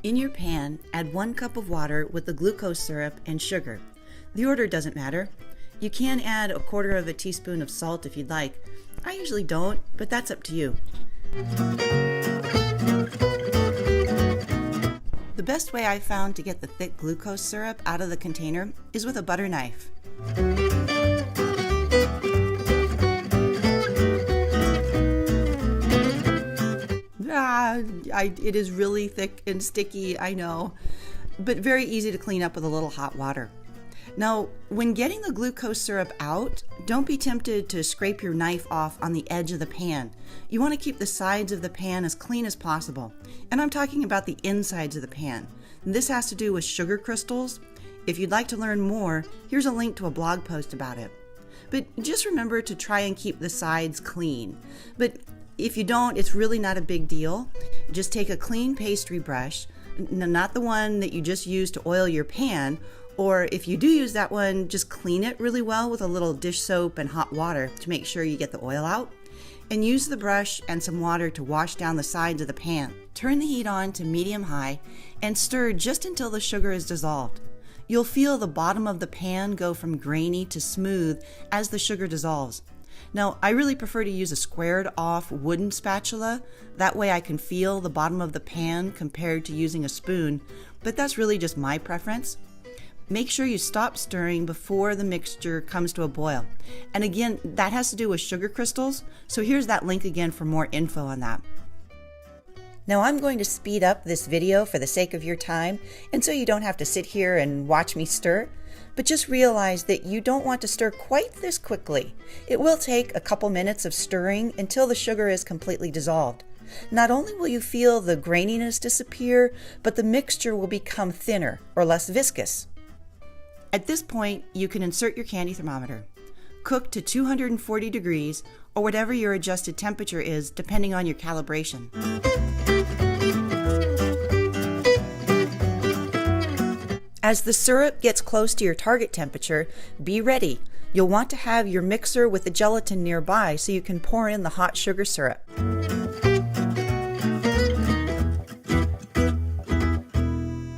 In your pan, add 1 cup of water with the glucose syrup and sugar. The order doesn't matter. You can add 1/4 teaspoon of salt if you'd like. I usually don't, but that's up to you. The best way I've found to get the thick glucose syrup out of the container is with a butter knife. It is really thick and sticky, I know, but very easy to clean up with a little hot water. Now, when getting the glucose syrup out, don't be tempted to scrape your knife off on the edge of the pan. You want to keep the sides of the pan as clean as possible. And I'm talking about the insides of the pan. This has to do with sugar crystals. If you'd like to learn more, here's a link to a blog post about it. But just remember to try and keep the sides clean. But if you don't, it's really not a big deal. Just take a clean pastry brush, not the one that you just used to oil your pan, or if you do use that one, just clean it really well with a little dish soap and hot water to make sure you get the oil out. And use the brush and some water to wash down the sides of the pan. Turn the heat on to medium-high and stir just until the sugar is dissolved. You'll feel the bottom of the pan go from grainy to smooth as the sugar dissolves. Now, I really prefer to use a squared-off wooden spatula. That way I can feel the bottom of the pan compared to using a spoon, but that's really just my preference. Make sure you stop stirring before the mixture comes to a boil. And again, that has to do with sugar crystals, so here's that link again for more info on that. Now I'm going to speed up this video for the sake of your time, and so you don't have to sit here and watch me stir. But just realize that you don't want to stir quite this quickly. It will take a couple minutes of stirring until the sugar is completely dissolved. Not only will you feel the graininess disappear, but the mixture will become thinner or less viscous. At this point, you can insert your candy thermometer. Cook to 240 degrees or whatever your adjusted temperature is depending on your calibration. As the syrup gets close to your target temperature, be ready. You'll want to have your mixer with the gelatin nearby so you can pour in the hot sugar syrup.